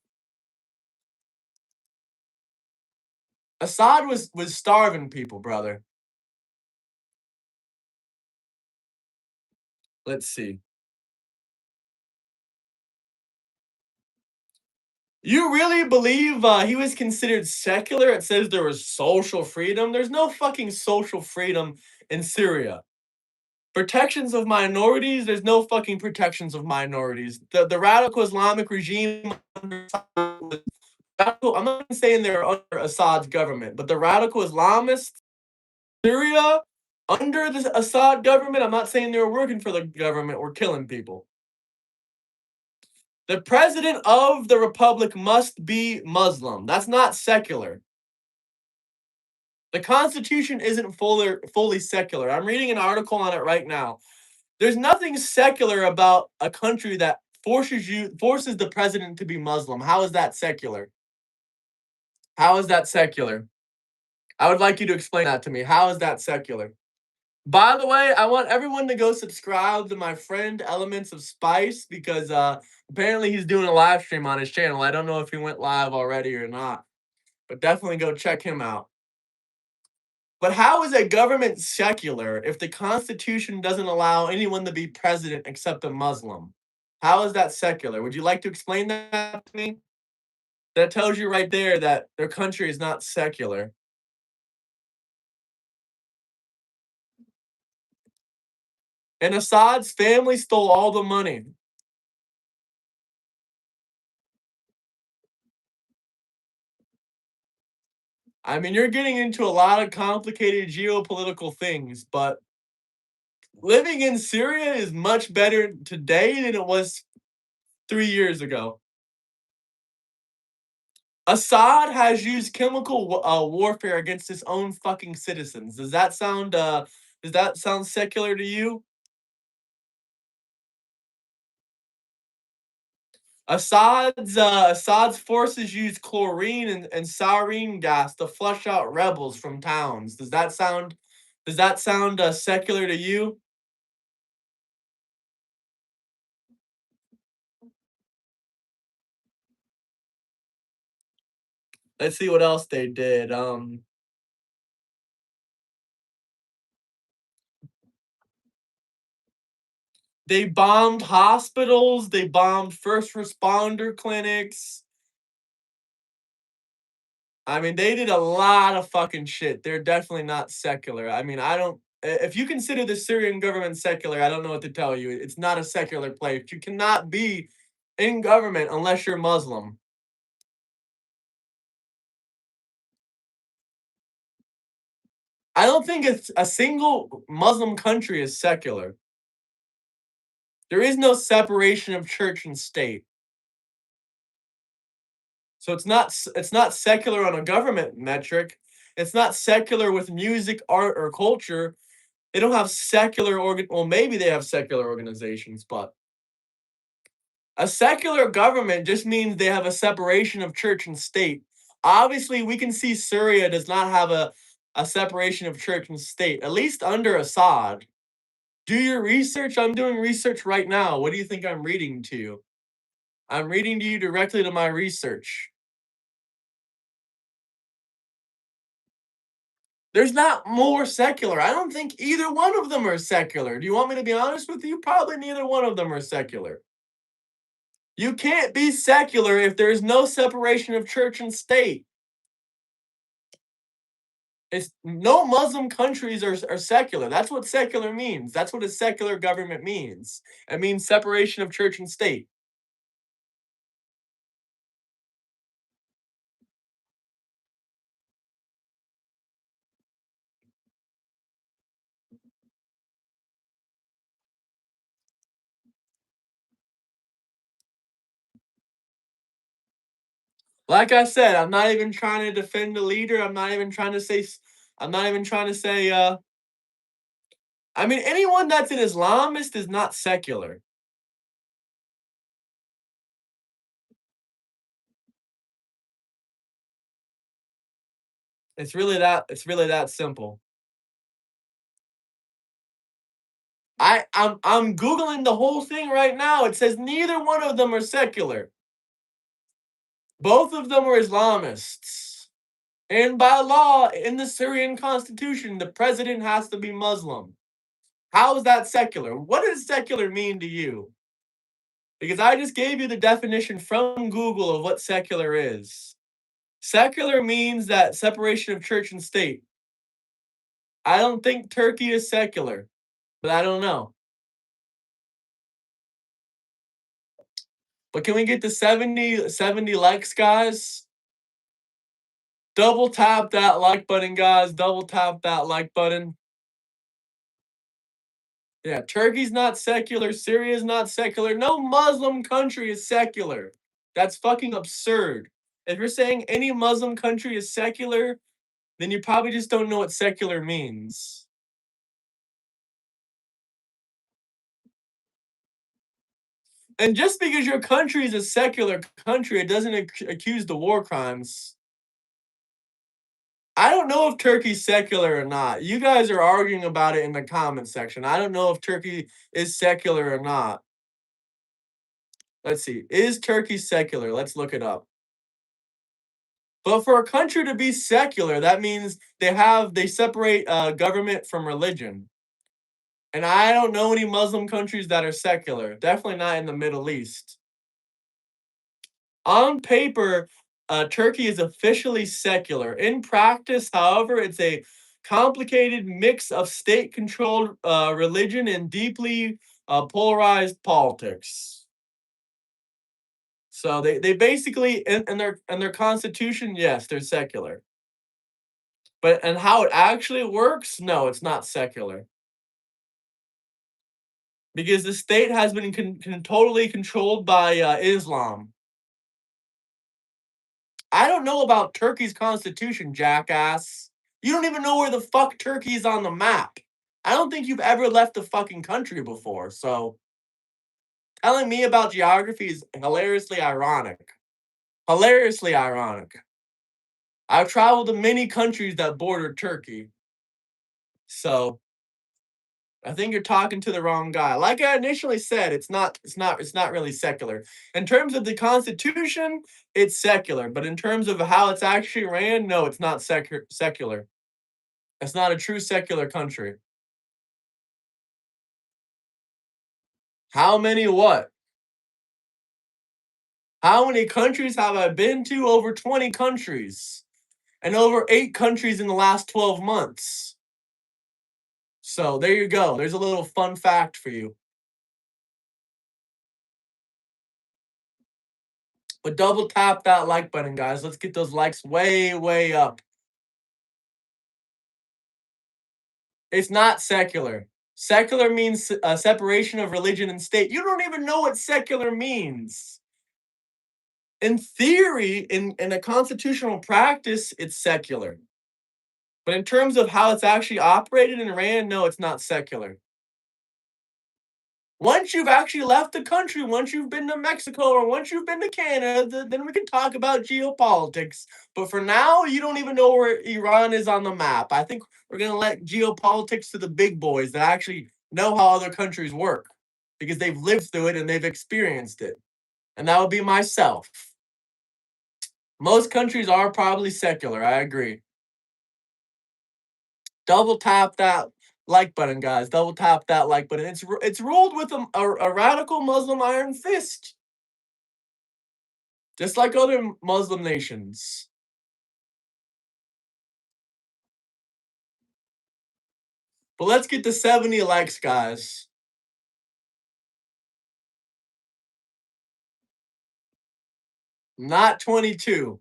Assad was starving people, brother. Let's see. You really believe he was considered secular? It says there was social freedom. There's no fucking social freedom in Syria. Protections of minorities, there's no fucking protections of minorities. The radical Islamic regime under I'm not saying they're under Assad's government, but the radical Islamists, Syria, under the Assad government, I'm not saying they were working for the government or killing people. The president of the republic must be Muslim. That's not secular. The Constitution isn't fully secular. I'm reading an article on it right now. There's nothing secular about a country that forces the president to be Muslim. How is that secular? How is that secular? I would like you to explain that to me. How is that secular? By the way, I want everyone to go subscribe to my friend Elements of Spice because apparently he's doing a live stream on his channel. I don't know if he went live already or not, but definitely go check him out. But how is a government secular if the Constitution doesn't allow anyone to be president except a Muslim? How is that secular? Would you like to explain that to me? That tells you right there that their country is not secular. And Assad's family stole all the money. I mean, you're getting into a lot of complicated geopolitical things, but living in Syria is much better today than it was 3 years ago. Assad has used chemical warfare against his own fucking citizens. Does that sound secular to you? Assad's forces use chlorine and sarin gas to flush out rebels from towns. Does that sound secular to you? Let's see what else they did. They bombed hospitals, they bombed first responder clinics. I mean, they did a lot of fucking shit. They're definitely not secular. I mean, I don't if you consider the Syrian government secular, I don't know what to tell you. It's not a secular place. You cannot be in government unless you're Muslim. I don't think it's a single Muslim country is secular. There is no separation of church and state. So it's not secular on a government metric. It's not secular with music, art, or culture. They don't have secular well, maybe they have secular organizations, but a secular government just means they have a separation of church and state. Obviously, we can see Syria does not have a separation of church and state, at least under Assad. Do your research. I'm doing research right now. What do you think I'm reading to you? I'm reading to you directly to my research. There's not more secular. I don't think either one of them are secular. Do you want me to be honest with you? Probably neither one of them are secular. You can't be secular if there is no separation of church and state. It's no Muslim countries are secular. That's what secular means. That's what a secular government means. It means separation of church and state. Like I said, I'm not even trying to defend the leader. I'm not even trying to say I mean anyone that's an Islamist is not secular. It's really that simple. I'm Googling the whole thing right now. It says neither one of them are secular. Both of them are Islamists. And by law, in the Syrian constitution, the president has to be Muslim. How is that secular? What does secular mean to you? Because I just gave you the definition from Google of what secular is. Secular means that separation of church and state. I don't think Turkey is secular, but I don't know. But can we get to 70 likes, guys? Double tap that like button, guys. Double tap that like button. Yeah, Turkey's not secular. Syria's not secular. No Muslim country is secular. That's fucking absurd. If you're saying any Muslim country is secular, then you probably just don't know what secular means. And just because your country is a secular country, it doesn't accuse the war crimes. I don't know if Turkey's secular or not. You guys are arguing about it in the comment section. I don't know if Turkey is secular or not. Let's see. Is Turkey secular? Let's look it up. But for a country to be secular, that means they separate government from religion. And I don't know any Muslim countries that are secular. Definitely not in the Middle East. On paper, Turkey is officially secular. In practice, however, it's a complicated mix of state-controlled religion and deeply polarized politics. So they basically in their constitution, yes, they're secular. But and how it actually works, no, it's not secular. Because the state has been totally controlled by Islam. I don't know about Turkey's constitution, jackass. You don't even know where the fuck Turkey is on the map. I don't think you've ever left the fucking country before, so telling me about geography is hilariously ironic. Hilariously ironic. I've traveled to many countries that border Turkey, so I think you're talking to the wrong guy. Like I initially said, it's not really secular. In terms of the Constitution, it's secular, but in terms of how it's actually ran, no, it's not secular. It's not a true secular country. How many what? How many countries have I been to? Over 20 countries. And over 8 countries in the last 12 months. So there you go. There's a little fun fact for you. But double tap that like button, guys. Let's get those likes way, way up. It's not secular. Secular means a separation of religion and state. You don't even know what secular means. In theory, in a constitutional practice, it's secular. But in terms of how it's actually operated and ran, no, it's not secular. Once you've actually left the country, once you've been to Mexico or once you've been to Canada, then we can talk about geopolitics. But for now, you don't even know where Iran is on the map. I think we're going to let geopolitics to the big boys that actually know how other countries work because they've lived through it and they've experienced it. And that would be myself. Most countries are probably secular. I agree. Double tap that like button, guys. Double tap that like button. It's ruled with a radical Muslim iron fist, just like other Muslim nations. But let's get to 70 likes, guys. Not 22.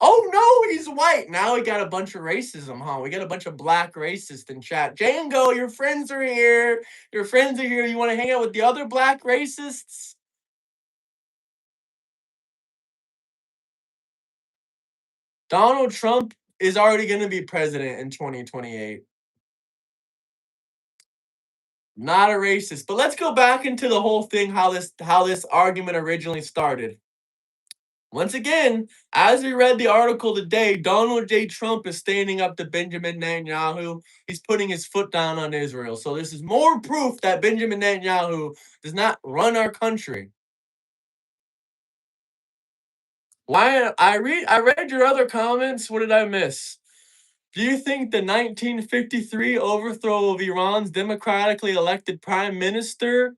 Oh no, he's white. Now we got a bunch of racism, huh? We got a bunch of black racists in chat. Django, your friends are here. Your friends are here. You want to hang out with the other black racists? Donald Trump is already going to be president in 2028. Not a racist. But let's go back into the whole thing, how this argument originally started. Once again, as we read the article today, Donald J. Trump is standing up to Benjamin Netanyahu. He's putting his foot down on Israel. So this is more proof that Benjamin Netanyahu does not run our country. Why I read your other comments. What did I miss? Do you think the 1953 overthrow of Iran's democratically elected prime minister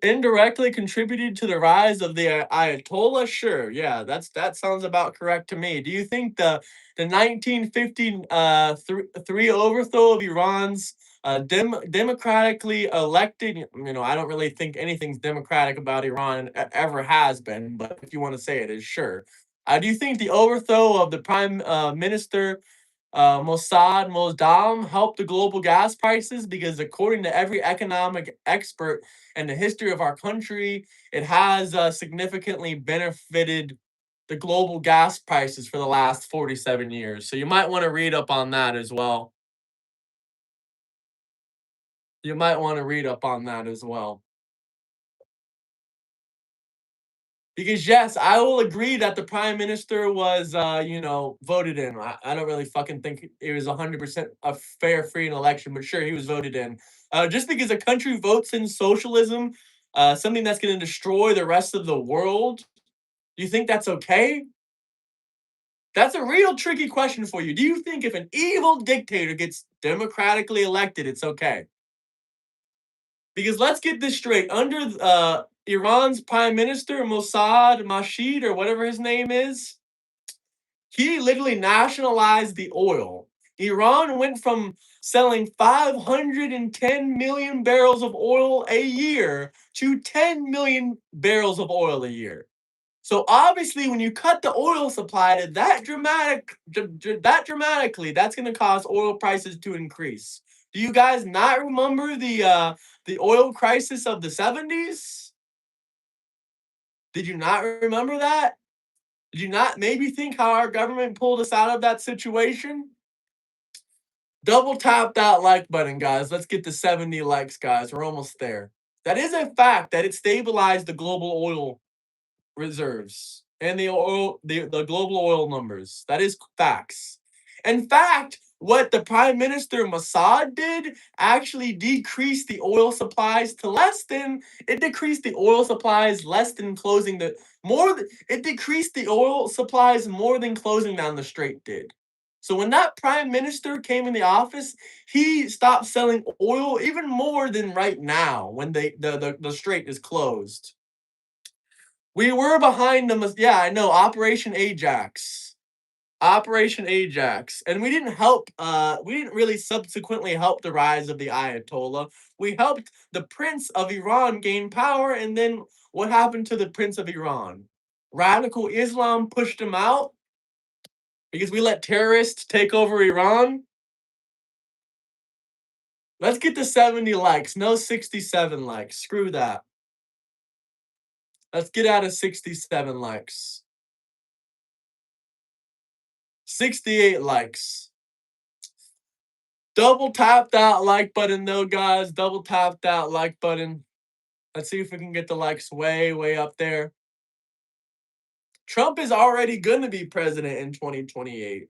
indirectly contributed to the rise of the Ayatollah? Sure, yeah, that sounds about correct to me. Do you think the 1953 overthrow of Iran's democratically elected? I don't really think anything's democratic about Iran ever has been, but if you want to say it is, sure. Do you think the overthrow of the prime minister Mossad Mozdam helped the global gas prices? Because according to every economic expert in the history of our country, it has significantly benefited the global gas prices for the last 47 years. So you might want to read up on that as well. You might want to read up on that as well. Because yes, I will agree that the prime minister was, voted in. I don't really fucking think it was 100% a fair, free, and election, but sure, he was voted in. Just because a country votes in socialism, something that's going to destroy the rest of the world, do you think that's okay? That's a real tricky question for you. Do you think if an evil dictator gets democratically elected, it's okay? Because let's get this straight. Under Iran's prime minister, Mossad Mashid, or whatever his name is, he literally nationalized the oil. Iran went from selling 510 million barrels of oil a year to 10 million barrels of oil a year. So obviously, when you cut the oil supply to that dramatically, that's going to cause oil prices to increase. Do you guys not remember the oil crisis of the 70s? Did you not remember that? Did you not maybe think how our government pulled us out of that situation? Double tap that like button, guys. Let's get to 70 likes, guys. We're almost there. That is a fact that it stabilized the global oil reserves and the global oil numbers. That is facts. In fact, what the Prime Minister Mossad did actually decreased the oil supplies to less than it decreased the oil supplies less than closing the more it decreased the oil supplies more than closing down the strait did. So when that prime minister came in the office, he stopped selling oil even more than right now when the strait is closed. We were behind them. Yeah, I know. Operation Ajax. Operation Ajax. And we didn't really subsequently help the rise of the Ayatollah. We helped the Prince of Iran gain power. And then what happened to the Prince of Iran? Radical Islam pushed him out because we let terrorists take over Iran. Let's get to 70 likes. No 67 likes. Screw that. Let's get out of 67 likes. 68 likes. Double tap that like button though, guys. Double tap that like button. Let's see if we can get the likes way, way up there. Trump is already going to be president in 2028.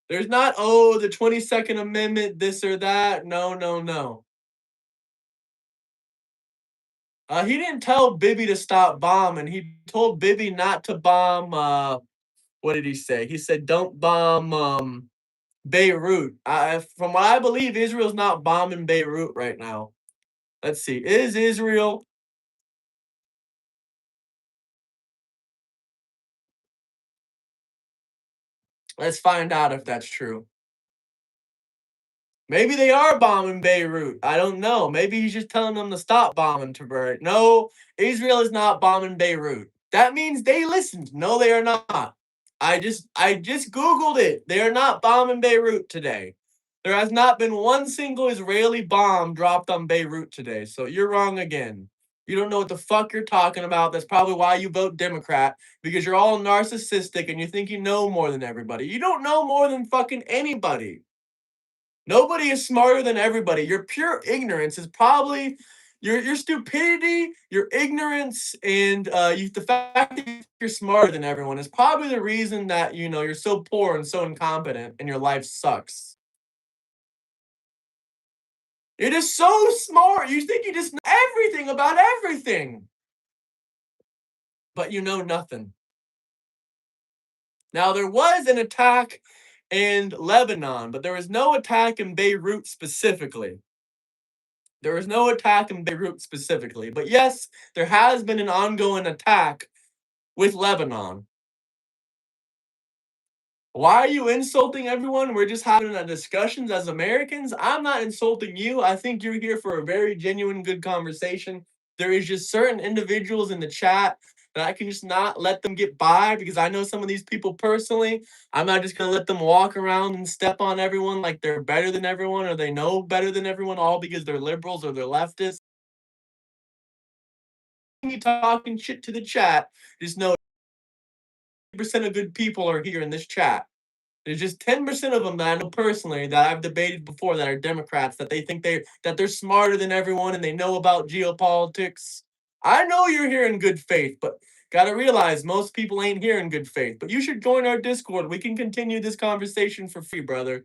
There's not, oh, the 22nd Amendment, this or that. No, no, no. He didn't tell Bibi to stop bombing. He told Bibi not to bomb. What did he say? He said, don't bomb Beirut. From what I believe, Israel's not bombing Beirut right now. Let's see. Is Israel? Let's find out if that's true. Maybe they are bombing Beirut. I don't know. Maybe he's just telling them to stop bombing Beirut. No, Israel is not bombing Beirut. That means they listened. No, they are not. I just Googled it. They are not bombing Beirut today. There has not been one single Israeli bomb dropped on Beirut today. So you're wrong again. You don't know what the fuck you're talking about. That's probably why you vote Democrat, because you're all narcissistic and you think you know more than everybody. You don't know more than fucking anybody. Nobody is smarter than everybody. Your pure ignorance is probably your stupidity, your ignorance, and the fact that you're smarter than everyone is probably the reason that you're so poor and so incompetent and your life sucks. You're just so smart. You think you just know everything about everything, but you know nothing. Now there was an attack and Lebanon, but there was no attack in Beirut specifically. There was no attack in Beirut specifically. But yes, there has been an ongoing attack with Lebanon. Why are you insulting everyone? We're just having a discussions as Americans. I'm not insulting you. I think you're here for a very genuine, good conversation. There is just certain individuals in the chat that I can just not let them get by because I know some of these people personally. I'm not just gonna let them walk around and step on everyone like they're better than everyone or they know better than everyone, all because they're liberals or they're leftists. Me talking shit to the chat, just know 10% of good people are here in this chat. There's just 10% of them that I know personally that I've debated before that are Democrats that they think they're smarter than everyone and they know about geopolitics. I know you're here in good faith, but gotta realize most people ain't here in good faith. But you should join our Discord. We can continue this conversation for free, brother.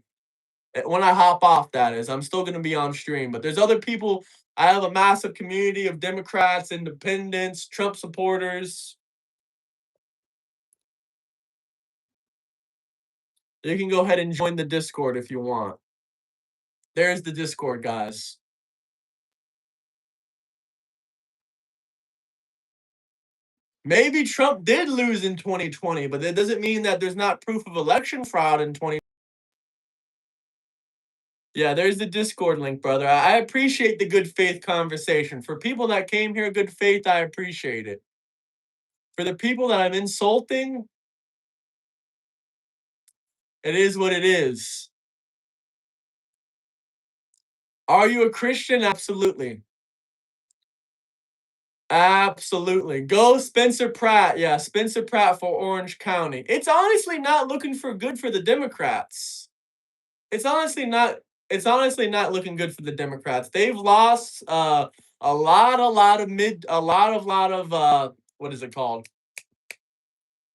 When I hop off, that is. I'm still gonna be on stream, but there's other people. I have a massive community of Democrats, independents, Trump supporters. You can go ahead and join the Discord if you want. There's the Discord, guys. Maybe Trump did lose in 2020, but that doesn't mean that there's not proof of election fraud in 20. Yeah, there's the Discord link, brother. I appreciate the good faith conversation. For people that came here good faith, I appreciate it. For the people that I'm insulting, it is what it is. Are you a Christian? Absolutely. Absolutely. Go Spencer Pratt. Yeah, Spencer Pratt for Orange County. It's honestly not looking for good for the Democrats. It's honestly not it's honestly not looking good for the Democrats. They've lost a lot of what is it called?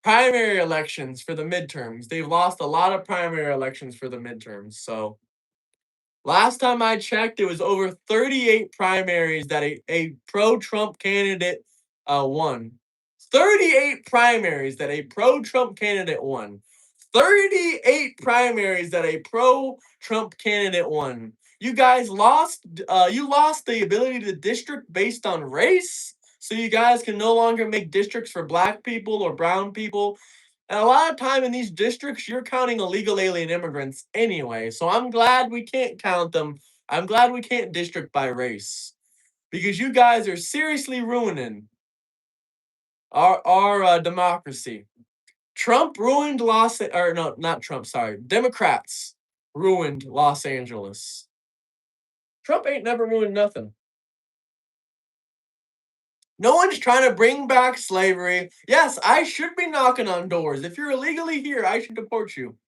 Primary elections for the midterms. They've lost a lot of primary elections for the midterms. So last time I checked, it was over 38 primaries that a pro-Trump candidate won. 38 primaries that a pro-Trump candidate won. 38 primaries that a pro-Trump candidate won. You guys lost you lost the ability to district based on race. So you guys can no longer make districts for black people or brown people. And a lot of time in these districts, you're counting illegal alien immigrants anyway. So I'm glad we can't count them. I'm glad we can't district by race because you guys are seriously ruining our democracy. Trump ruined or no, not Trump, sorry. Democrats ruined Los Angeles. Trump ain't never ruined nothing. No one's trying to bring back slavery. Yes, I should be knocking on doors. If you're illegally here, I should deport you.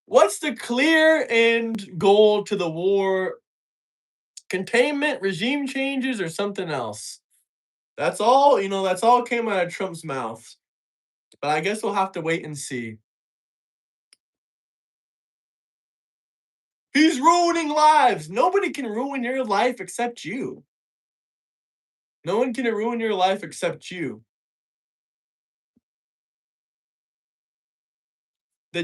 What's the clear end goal to the war? Containment, regime changes, or something else? That's all, that's all came out of Trump's mouth. But I guess we'll have to wait and see. He's ruining lives. Nobody can ruin your life except you. No one can ruin your life except you. The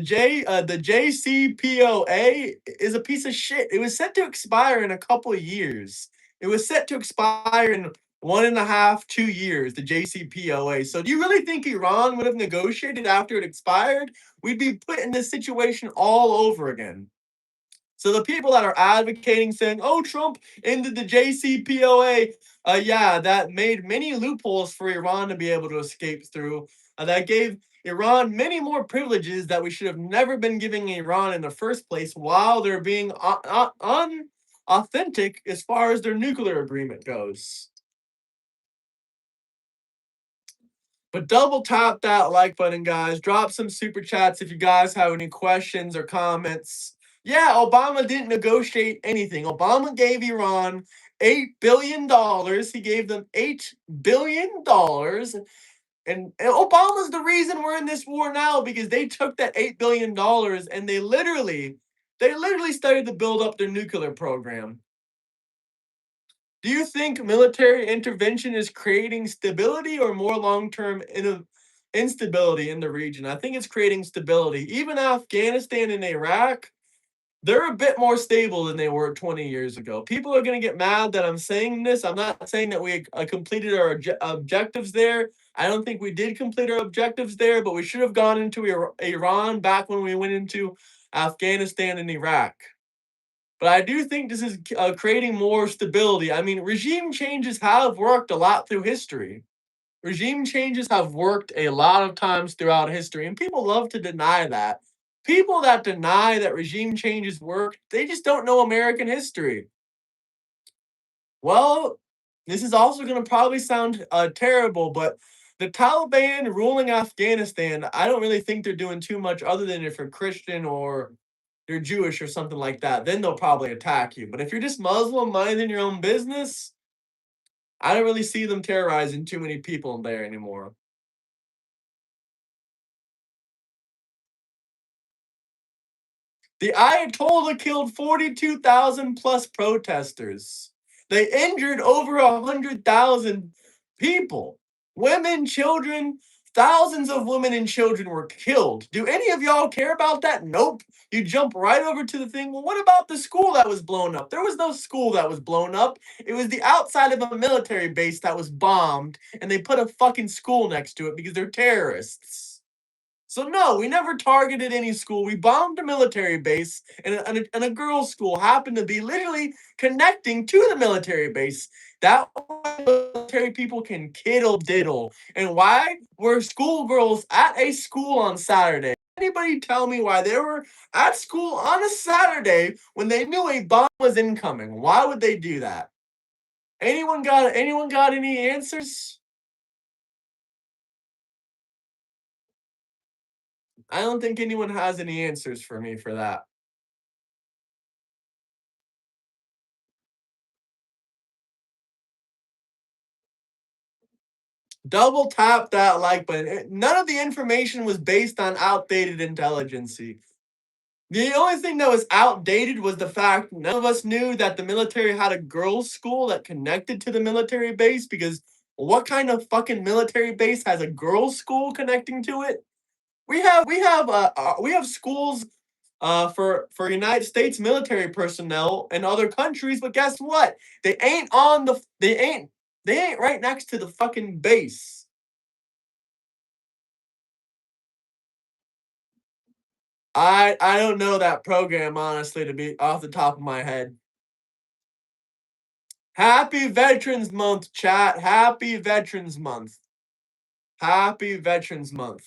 JCPOA is a piece of shit. It was set to expire in a couple of years. It was set to expire in 1.5, 2 years, the JCPOA. So do you really think Iran would have negotiated after it expired? We'd be put in this situation all over again. So the people that are advocating saying, "Oh, Trump ended the JCPOA," yeah, that made many loopholes for Iran to be able to escape through. That gave Iran many more privileges that we should have never been giving Iran in the first place, while they're being unauthentic as far as their nuclear agreement goes. But double tap that like button, guys. Drop some super chats if you guys have any questions or comments. Yeah, Obama didn't negotiate anything. Obama gave Iran $8 billion. He gave them $8 billion. And Obama's the reason we're in this war now because they took that $8 billion and they literally started to build up their nuclear program. Do you think military intervention is creating stability or more long-term instability in the region. I think it's creating stability. Even Afghanistan and Iraq, they're a bit more stable than they were 20 years ago. People are going to get mad that I'm saying this. I'm not saying that we completed our objectives there. I don't think we did complete our objectives there, but we should have gone into Iran back when we went into Afghanistan and Iraq. But I do think this is creating more stability. I mean, regime changes have worked a lot through history. Regime changes have worked a lot of times throughout history, and people love to deny that. People that deny that regime changes work, they just don't know American history. Well, this is also going to probably sound terrible, but the Taliban ruling Afghanistan, I don't really think they're doing too much other than if you're Christian or you're Jewish or something like that. Then they'll probably attack you. But if you're just Muslim minding your own business, I don't really see them terrorizing too many people in there anymore. The Ayatollah killed 42,000 plus protesters. They injured over 100,000 people. Women, children, thousands of women and children were killed. Do any of y'all care about that? Nope. You jump right over to the thing. Well, what about the school that was blown up? There was no school that was blown up. It was the outside of a military base that was bombed, and they put a fucking school next to it because they're terrorists. So no, we never targeted any school. We bombed a military base, and a girls' school happened to be literally connecting to the military base. That way military people can kiddle diddle. And why were schoolgirls at a school on Saturday? Anybody tell me why they were at school on a Saturday when they knew a bomb was incoming? Why would they do that? Anyone got any answers? I don't think anyone has any answers for me for that. Double tap that like button. None of the information was based on outdated intelligence. The only thing that was outdated was the fact none of us knew that the military had a girls' school that connected to the military base because what kind of fucking military base has a girls' school connecting to it? We have schools for United States military personnel in other countries, but guess what? They ain't right next to the fucking base. I don't know that program honestly to be off the top of my head. Happy Veterans Month, chat. Happy Veterans Month. Happy Veterans Month.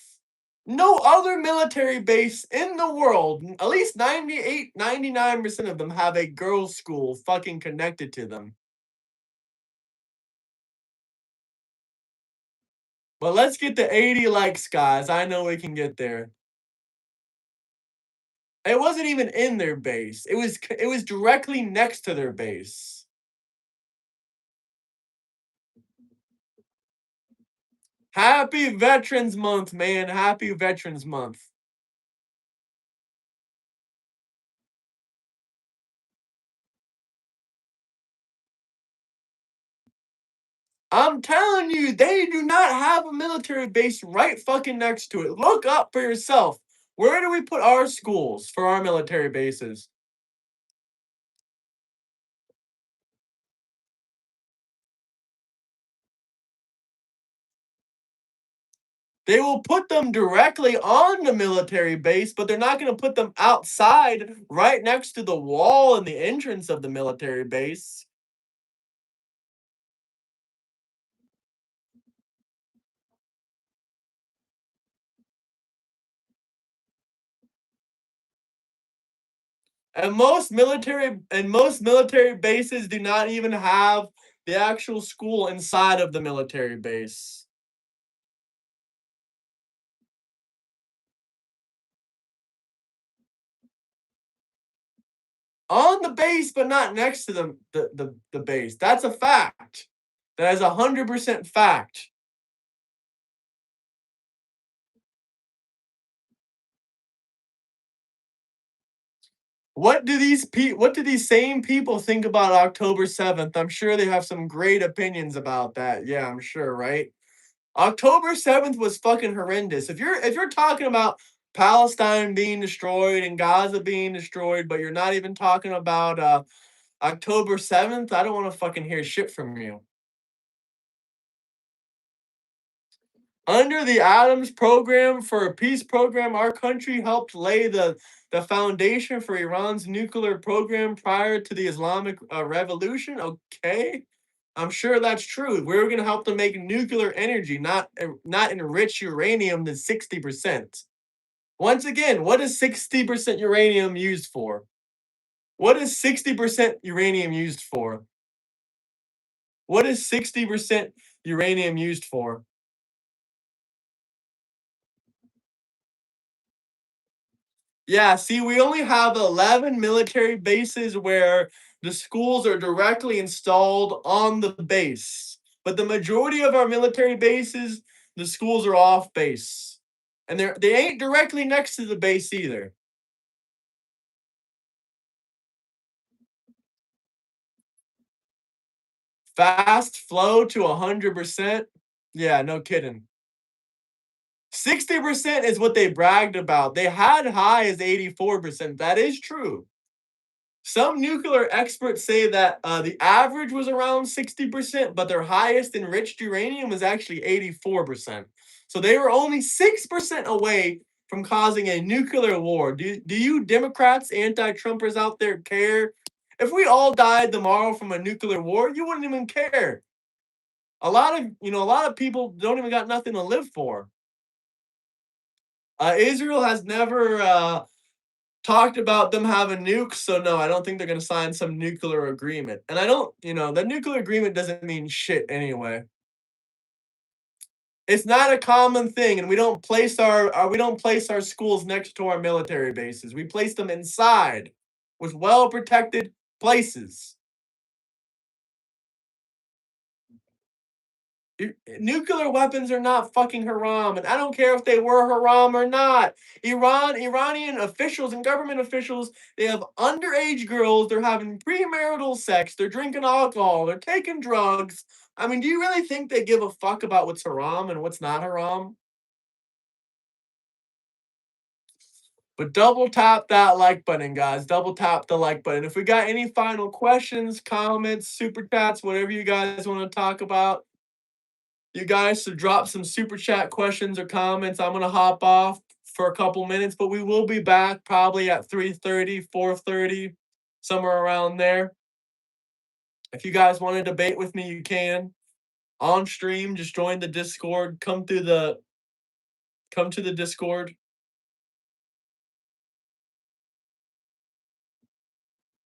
No other military base in the world, at least 98, 99% of them have a girls' school fucking connected to them. But let's get to 80 likes, guys. I know we can get there. It wasn't even in their base. It was directly next to their base. Happy Veterans Month, man. Happy Veterans Month. I'm telling you, they do not have a military base right fucking next to it. Look up for yourself. Where do we put our schools for our military bases? They will put them directly on the military base, but they're not going to put them outside right next to the wall and the entrance of the military base. And most military bases do not even have the actual school inside of the military base. On the base, but not next to the base. That's a fact. That is 100% fact. What do these same people think about October 7th? I'm sure they have some great opinions about that. Yeah, I'm sure, right? October 7th was fucking horrendous. If you're talking about Palestine being destroyed and Gaza being destroyed, but you're not even talking about October 7th, I don't want to fucking hear shit from you. Under the Adams program for a peace program, our country helped lay the foundation for Iran's nuclear program prior to the Islamic Revolution. Okay, I'm sure that's true. We were going to help them make nuclear energy, not enrich uranium to 60%. Once again, what is 60% uranium used for? What is 60% uranium used for? What is 60% uranium used for? Yeah, see, we only have 11 military bases where the schools are directly installed on the base. But the majority of our military bases, the schools are off base. And they ain't directly next to the base either. Fast flow to 100%. Yeah, no kidding. 60% is what they bragged about. They had high as 84%. That is true. Some nuclear experts say that the average was around 60%, but their highest enriched uranium was actually 84%. So they were only 6% away from causing a nuclear war. Do you Democrats, anti-Trumpers out there care? If we all died tomorrow from a nuclear war, you wouldn't even care. A lot of people don't even got nothing to live for. Israel has never talked about them having nukes, so no, I don't think they're gonna sign some nuclear agreement. And I don't, the nuclear agreement doesn't mean shit anyway. It's not a common thing, and we don't place our schools next to our military bases. We place them inside with well protected places. Nuclear weapons are not fucking haram, and I don't care if they were haram or not. Iranian officials and government officials, they have underage girls, they're having premarital sex, they're drinking alcohol, they're taking drugs. I mean, do you really think they give a fuck about what's haram and what's not haram? But double tap that like button, guys. Double tap the like button. If we got any final questions, comments, super chats, whatever you guys want to talk about, you guys to drop some super chat questions or comments. I'm gonna hop off for a couple minutes, but we will be back probably at 3:30, 4:30, somewhere around there. If you guys want to debate with me, you can. On stream, just join the Discord. Come to the Discord.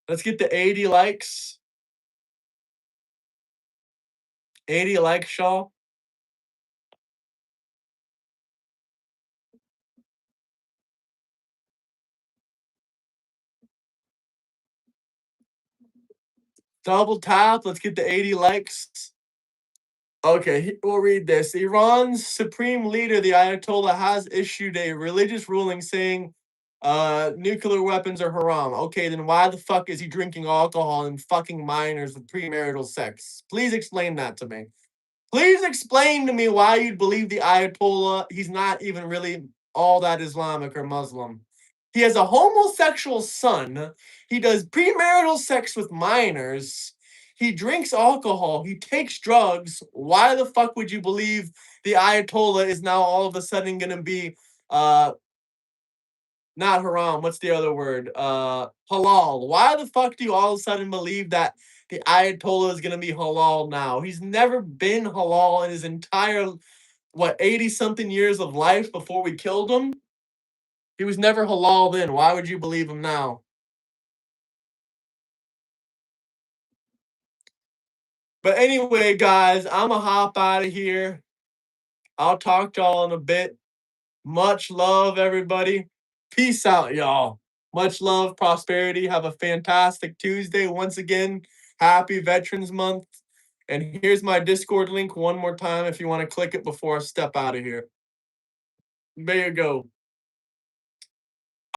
Let's get to 80 likes. 80 likes, Shaw. Double tap. Let's get to 80 likes. Okay, we'll read this. Iran's supreme leader, the Ayatollah, has issued a religious ruling saying nuclear weapons are haram. Okay, then why the fuck is he drinking alcohol and fucking minors with premarital sex? Please explain that to me. Please explain to me why you'd believe the Ayatollah. He's not even really all that Islamic or Muslim. He has a homosexual son. He does premarital sex with minors. He drinks alcohol. He takes drugs. Why the fuck would you believe the Ayatollah is now all of a sudden going to be uh not haram? What's the other word? Halal. Why the fuck do you all of a sudden believe that the Ayatollah is gonna be halal now? He's never been halal in his entire 80 something years of life before we killed him. He was never halal then. Why would you believe him now? But anyway, guys, I'ma hop out of here. I'll talk to y'all in a bit. Much love, everybody. Peace out, y'all. Much love, prosperity. Have a fantastic Tuesday. Once again, happy Veterans Month. And here's my Discord link one more time if you want to click it before I step out of here. There you go.